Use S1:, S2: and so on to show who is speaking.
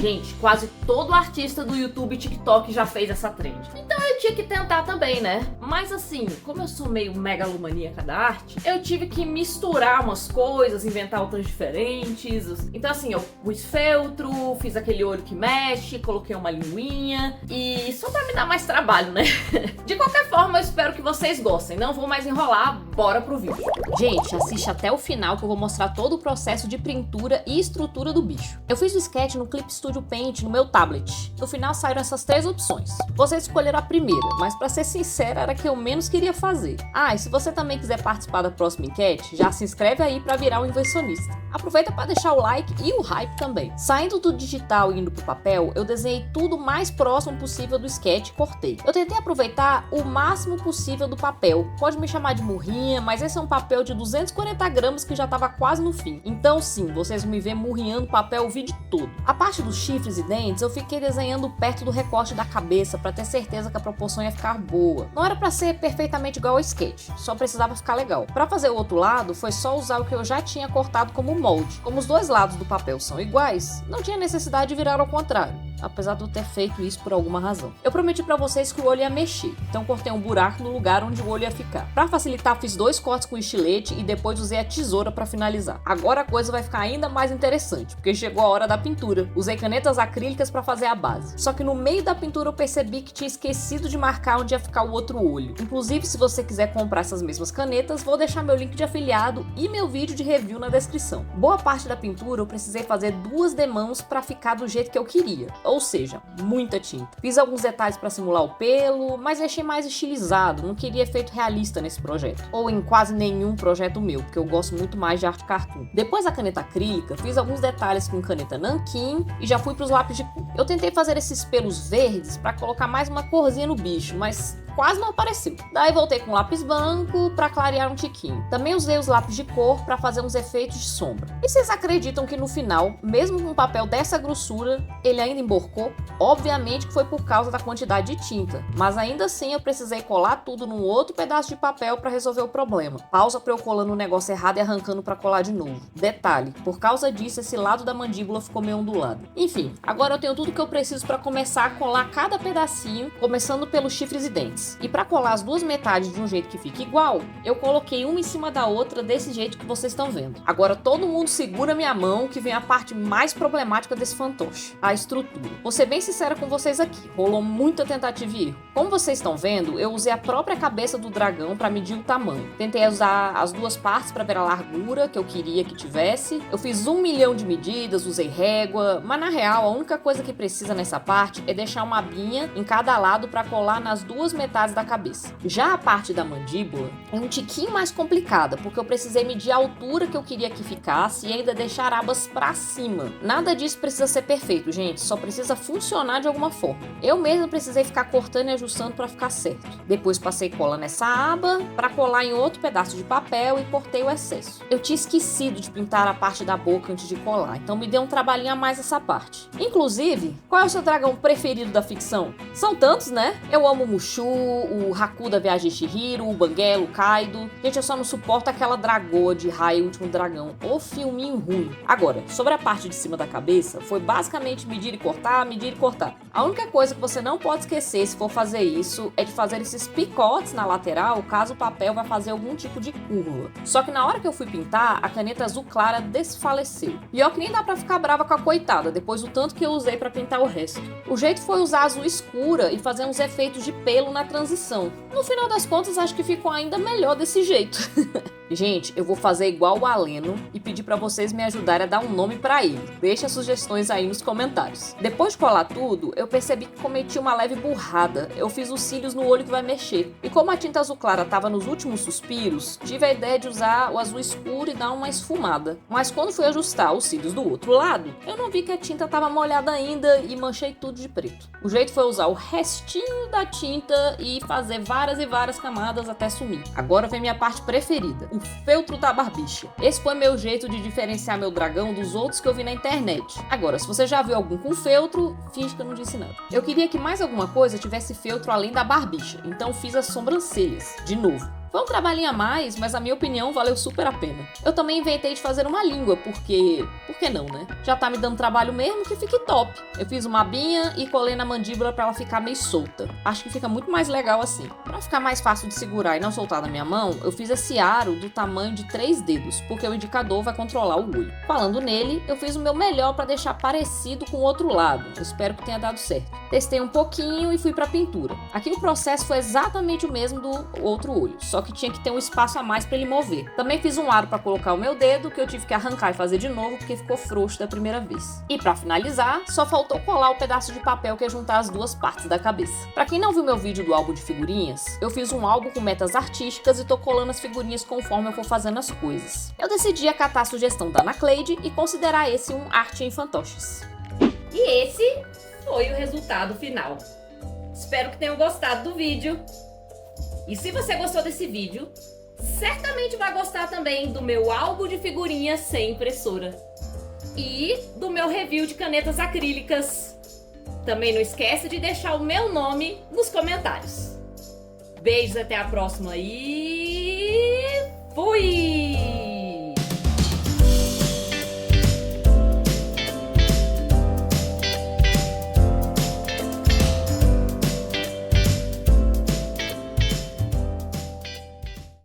S1: Gente, quase todo artista do YouTube e TikTok já fez essa trend. Então eu tinha que tentar também, né? Mas assim, como eu sou meio megalomaníaca da arte, eu tive que misturar umas coisas, inventar outras diferentes. Então assim, eu pus feltro, fiz aquele olho que mexe, coloquei uma linguinha e só pra me dar mais trabalho, né? De qualquer forma, eu espero que vocês gostem. Não vou mais enrolar, bora pro vídeo. Gente, assiste até o final que eu vou mostrar todo o processo de pintura e estrutura do bicho. Eu fiz o sketch no Clip Studio Paint no meu tablet. No final saíram essas 3 opções. Vocês escolheram a primeira, mas pra ser sincera era a que eu menos queria fazer. Ah, e se você também quiser participar da próxima enquete, já se inscreve aí pra virar um inversionista. Aproveita para deixar o like e o hype também. Saindo do digital e indo pro papel, eu desenhei tudo o mais próximo possível do sketch e cortei. Eu tentei aproveitar o máximo possível do papel. Pode me chamar de murrinha, mas esse é um papel de 240 gramas que já tava quase no fim. Então sim, vocês vão me ver murrinhando papel o vídeo todo. A parte dos chifres e dentes eu fiquei desenhando perto do recorte da cabeça para ter certeza que a proporção ia ficar boa. Não era para ser perfeitamente igual ao sketch, só precisava ficar legal. Para fazer o outro lado, foi só usar o que eu já tinha cortado como molde. Como os dois lados do papel são iguais, não tinha necessidade de virar ao contrário, apesar de eu ter feito isso por alguma razão. Eu prometi pra vocês que o olho ia mexer, então cortei um buraco no lugar onde o olho ia ficar. Pra facilitar, fiz 2 cortes com estilete e depois usei a tesoura pra finalizar. Agora a coisa vai ficar ainda mais interessante, porque chegou a hora da pintura. Usei canetas acrílicas pra fazer a base. Só que no meio da pintura eu percebi que tinha esquecido de marcar onde ia ficar o outro olho. Inclusive, se você quiser comprar essas mesmas canetas, vou deixar meu link de afiliado e meu vídeo de review na descrição. Boa parte da pintura eu precisei fazer 2 demãos pra ficar do jeito que eu queria. Ou seja, muita tinta. Fiz alguns detalhes para simular o pelo, mas deixei mais estilizado, não queria efeito realista nesse projeto. Ou em quase nenhum projeto meu, porque eu gosto muito mais de arte cartoon. Depois da caneta acrílica, fiz alguns detalhes com caneta nanquim e já fui para os lápis de cor. Eu tentei fazer esses pelos verdes para colocar mais uma corzinha no bicho, mas quase não apareceu. Daí voltei com lápis branco para clarear um tiquinho. Também usei os lápis de cor para fazer uns efeitos de sombra. E vocês acreditam que no final, mesmo com um papel dessa grossura, ele ainda emborcou? Obviamente que foi por causa da quantidade de tinta, mas ainda assim eu precisei colar tudo num outro pedaço de papel para resolver o problema. Pausa para eu colando o negócio errado e arrancando para colar de novo. Detalhe, por causa disso esse lado da mandíbula ficou meio ondulado. Enfim, agora eu tenho tudo que eu preciso para começar a colar cada pedacinho, começando pelos chifres e dentes. E para colar as 2 metades de um jeito que fique igual, eu coloquei uma em cima da outra desse jeito que vocês estão vendo. Agora todo mundo segura minha mão que vem a parte mais problemática desse fantoche, a estrutura. Vou ser bem sincera com vocês aqui, rolou muita tentativa e erro. Como vocês estão vendo, eu usei a própria cabeça do dragão para medir o tamanho. Tentei usar as 2 partes para ver a largura que eu queria que tivesse. Eu fiz 1 milhão de medidas, usei régua, mas na real a única coisa que precisa nessa parte é deixar uma abinha em cada lado para colar nas 2 metades da cabeça. Já a parte da mandíbula é um tiquinho mais complicada, porque eu precisei medir a altura que eu queria que ficasse e ainda deixar abas pra cima. Nada disso precisa ser perfeito, gente, só precisa funcionar de alguma forma. Eu mesma precisei ficar cortando e ajustando pra ficar certo. Depois passei cola nessa aba pra colar em outro pedaço de papel e cortei o excesso. Eu tinha esquecido de pintar a parte da boca antes de colar, então me deu um trabalhinho a mais essa parte. Inclusive, qual é o seu dragão preferido da ficção? São tantos, né? Eu amo o Mushu, o Haku da Viagem de Chihiro, o Banguelo, o Kaido. Gente, eu só não suporto aquela dragoa de Rai, o Último Dragão. O filminho ruim. Agora, sobre a parte de cima da cabeça, foi basicamente medir e cortar, medir e cortar. A única coisa que você não pode esquecer se for fazer isso é de fazer esses picotes na lateral, caso o papel vai fazer algum tipo de curva. Só que na hora que eu fui pintar, a caneta azul clara desfaleceu. E ó que nem dá pra ficar brava com a coitada, depois do tanto que eu usei pra pintar o resto. O jeito foi usar azul escura e fazer uns efeitos de pelo na transição. No final das contas, acho que ficou ainda melhor desse jeito. Gente, eu vou fazer igual o Aleno e pedir pra vocês me ajudarem a dar um nome pra ele. Deixa sugestões aí nos comentários. Depois de colar tudo, eu percebi que cometi uma leve burrada. Eu fiz os cílios no olho que vai mexer. E como a tinta azul clara tava nos últimos suspiros, tive a ideia de usar o azul escuro e dar uma esfumada. Mas quando fui ajustar os cílios do outro lado, eu não vi que a tinta tava molhada ainda e manchei tudo de preto. O jeito foi usar o restinho da tinta e fazer várias e várias camadas até sumir. Agora vem minha parte preferida, o feltro da barbicha. Esse foi meu jeito de diferenciar meu dragão dos outros que eu vi na internet. Agora, se você já viu algum com feltro, finge que eu não disse nada. Eu queria que mais alguma coisa tivesse feltro além da barbicha, então fiz as sobrancelhas, de novo.
S2: Foi um trabalhinho a mais, mas na minha opinião valeu super a pena. Eu também inventei de fazer uma língua, porque... Por que não, né? Já tá me dando trabalho mesmo, que fique top. Eu fiz uma abinha e colei na mandíbula pra ela ficar meio solta. Acho que fica muito mais legal assim. Pra ficar mais fácil de segurar e não soltar na minha mão, eu fiz esse aro do tamanho de 3 dedos, porque o indicador vai controlar o olho. Falando nele, eu fiz o meu melhor pra deixar parecido com o outro lado. Eu espero que tenha dado certo. Testei um pouquinho e fui pra pintura. Aqui o processo foi exatamente o mesmo do outro olho, só que tinha que ter um espaço a mais pra ele mover. Também fiz um aro pra colocar o meu dedo, que eu tive que arrancar e fazer de novo, porque ficou frouxo da primeira vez. E pra finalizar, só faltou colar o pedaço de papel que ia juntar as duas partes da cabeça. Pra quem não viu meu vídeo do álbum de figurinhas, eu fiz um álbum com metas artísticas e tô colando as figurinhas conforme eu for fazendo as coisas. Eu decidi acatar a sugestão da Ana Cleide e considerar esse um arte em fantoches.
S1: E esse foi o resultado final. Espero que tenham gostado do vídeo. E se você gostou desse vídeo, certamente vai gostar também do meu álbum de figurinhas sem impressora e do meu review de canetas acrílicas. Também não esquece de deixar o meu nome nos comentários. Beijos, até a próxima e fui!